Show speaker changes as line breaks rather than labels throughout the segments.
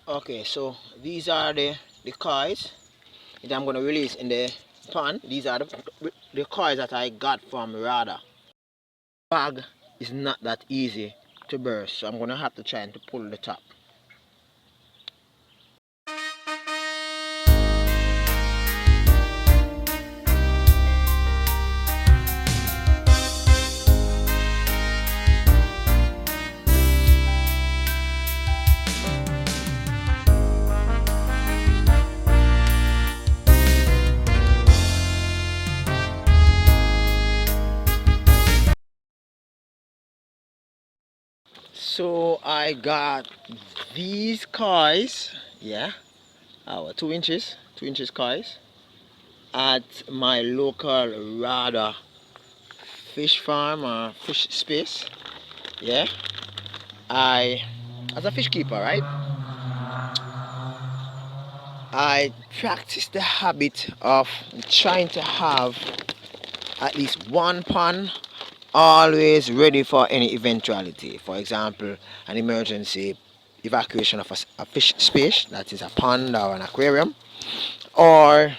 Okay, so these are the coins that I'm going to release in the pond. These are the coins that I got from Rada. Bag is not that easy to burst, so I'm going to have to try and to pull the top. So I got these coins, yeah, our 2 inches coins at my local Rada fish farm or fish space. Yeah, I, as a fish keeper, right, I practice the habit of trying to have at least one pond always ready for any eventuality. For example, an emergency evacuation of a fish space, that is a pond or an aquarium, or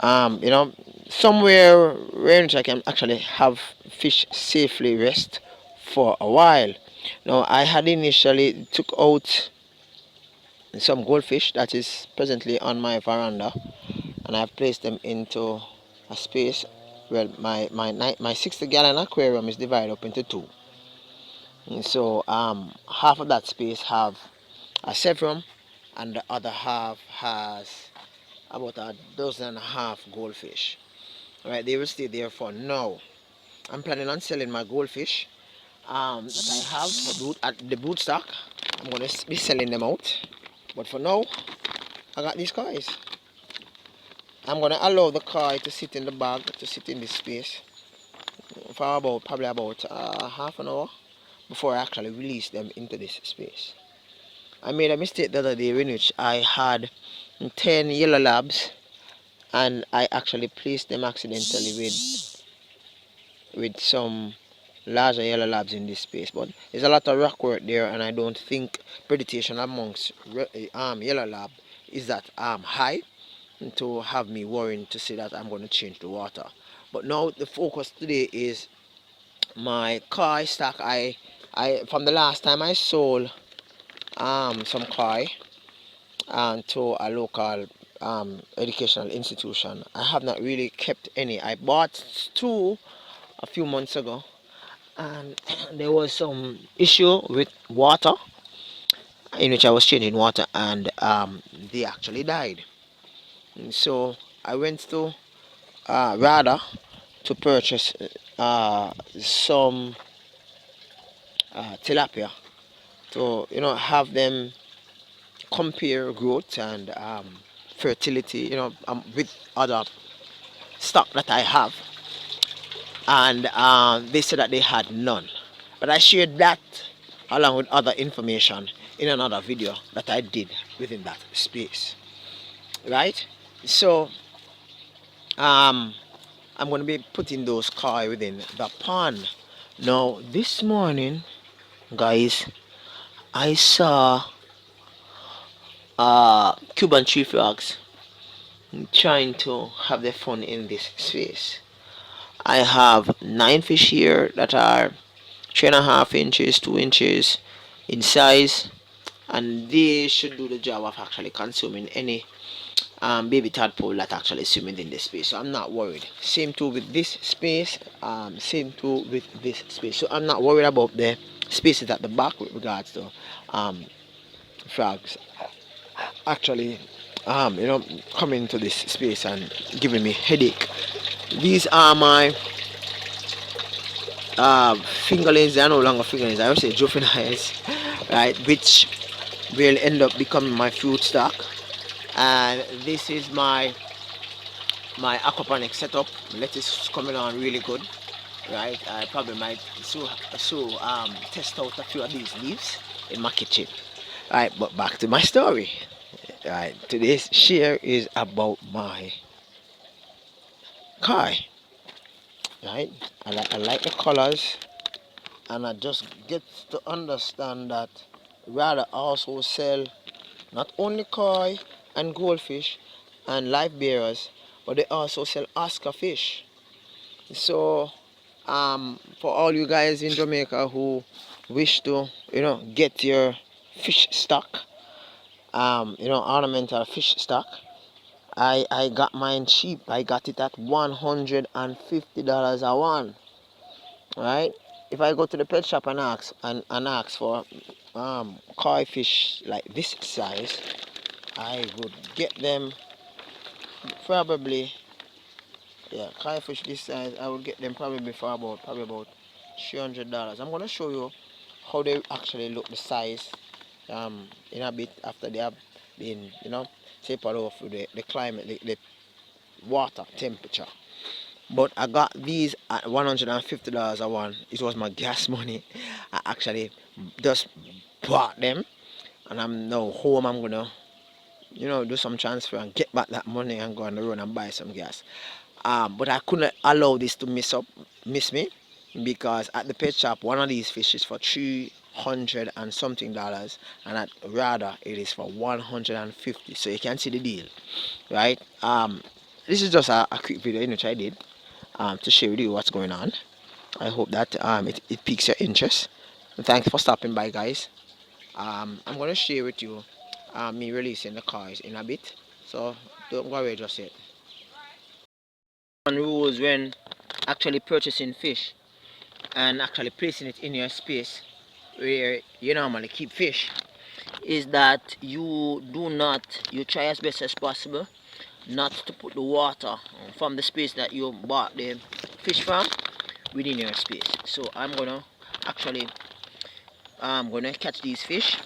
you know, somewhere where I can actually have fish safely rest for a while. Now, I had initially took out some goldfish that is presently on my veranda, and I've placed them into a space. Well, my 60-gallon aquarium is divided up into two. And so half of that space have a severum, and the other half has about a dozen and a half goldfish. All right, they will stay there for now. I'm planning on selling my goldfish that I have for at the boot stock. I'm going to be selling them out. But for now, I got these guys. I'm going to allow the car to sit in the bag, to sit in this space for about probably about half an hour before I actually release them into this space. I made a mistake the other day in which I had 10 yellow labs, and I actually placed them accidentally with some larger yellow labs in this space. But there's a lot of rock work there, and I don't think predation amongst yellow lab is that high to have me worrying to say that I'm going to change the water. But now the focus today is my koi stock. I from the last time I sold some koi to a local educational institution, I have not really kept any. I bought two a few months ago, and there was some issue with water in which I was changing water, and they actually died. And so I went to Rada to purchase some tilapia to have them compare growth and fertility, with other stock that I have, and they said that they had none. But I shared that along with other information in another video that I did within that space, right? So I'm going to be putting those koi within the pond. Now this morning, guys, I saw Cuban tree frogs trying to have their fun in this space. I have 9 fish here that are 3.5 inches, 2 inches in size, and they should do the job of actually consuming any baby tadpole that actually swimming in this space. So I'm not worried. Same too with this space. Same too with this space. So I'm not worried about the spaces at the back with regards to frogs actually coming to this space and giving me headache. These are my fingerlings. They are no longer fingerlings, I would say juveniles, right, which will end up becoming my fruit stock. And this is my aquaponic setup. Lettuce is coming on really good, right? I probably might test out a few of these leaves in my kitchen. Right, but back to my story. Right, today's share is about my car. Right, I like the colors, and I just get to understand that rather also sell Not only koi and goldfish and live bearers, but they also sell Oscar fish. So for all you guys in Jamaica who wish to, get your fish stock, ornamental fish stock, I got mine cheap. I got it at $150 a one. Right? If I go to the pet shop and ask for koi fish like this size, I would get them probably, yeah, koi fish this size. I would get them probably for about $300. I'm gonna show you how they actually look, the size, in a bit after they have been, tapered off with the climate, the water temperature. But I got these at $150 a one. It was my gas money. I actually just bought them, and I'm now home. I'm gonna, do some transfer and get back that money and go on the road and buy some gas. But I couldn't allow this to miss me, because at the pet shop one of these fish is for $300 and something, and at rather it is for 150. So you can see the deal, right? This is just a quick video which I did to share with you what's going on. I hope that it piques your interest. And thanks for stopping by, guys. I'm gonna share with you me releasing the cars in a bit, so don't go away just yet. One rules when actually purchasing fish and actually placing it in your space where you normally keep fish is that you try as best as possible not to put the water from the space that you bought the fish from within your space. So I'm gonna catch these fish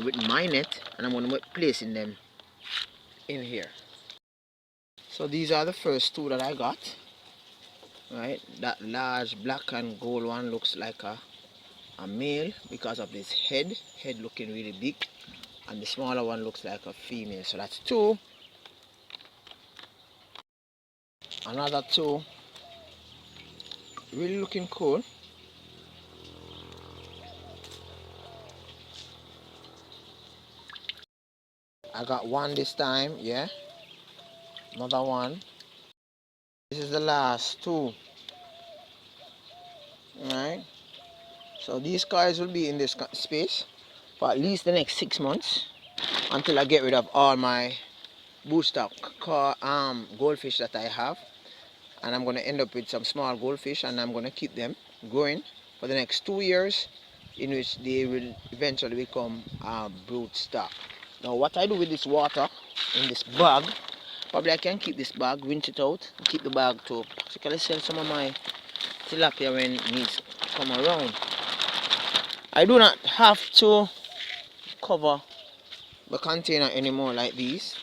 with my net, and I'm gonna be placing them in here. So these are the first two that I got. Right, that large black and gold one looks like a male because of this head looking really big, and the smaller one looks like a female. So that's two. Another two, really looking cool. I got one this time, yeah. Another one. This is the last two. Alright, so these guys will be in this space for at least the next 6 months, until I get rid of all my bootstock goldfish that I have, and I'm going to end up with some small goldfish, and I'm going to keep them growing for the next 2 years, in which they will eventually become brood stock. Now what I do with this water in this bag, probably I can keep this bag, rinse it out, keep the bag to practically sell some of my tilapia when needs come around. I do not have to cover the container anymore like these.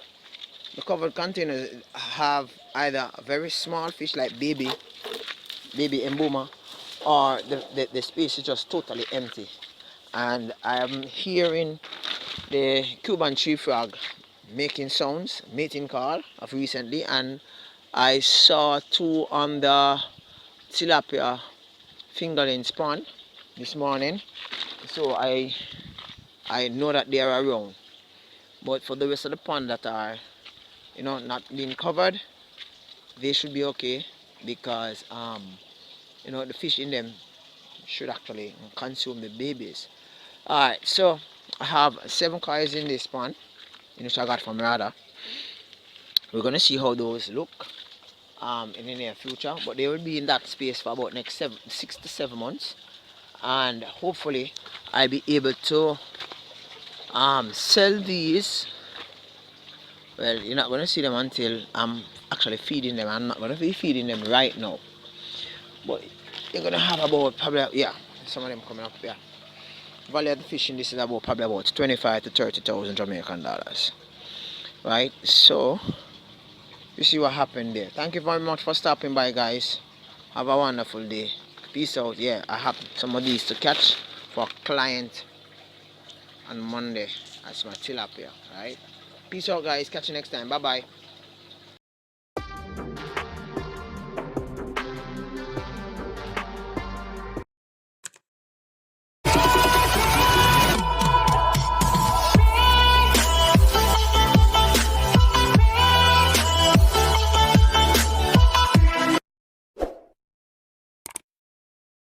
The covered containers have either a very small fish like baby emboma, or the space is just totally empty. And I am hearing the Cuban tree frog making sounds, mating call of recently, and I saw two on the tilapia fingerling spawn this morning, so I know that they are around. But for the rest of the pond that are not being covered, they should be okay, because the fish in them should actually consume the babies. Alright, so I have 7 coils in this pond, which I got from Rada. We're gonna see how those look in the near future, but they will be in that space for about next 6 to 7 months, and hopefully I'll be able to sell these. Well, you're not gonna see them until I'm actually feeding them. I'm not gonna be feeding them right now, but you're gonna have about probably, yeah, some of them coming up here. Value of the fish in this is about probably about 25 to 30,000 Jamaican dollars. Right, so you see what happened there. Thank you very much for stopping by, guys. Have a wonderful day. Peace out. Yeah, I have some of these to catch for a client on Monday as my tilapia. Right, peace out, guys. Catch you next time. Bye bye.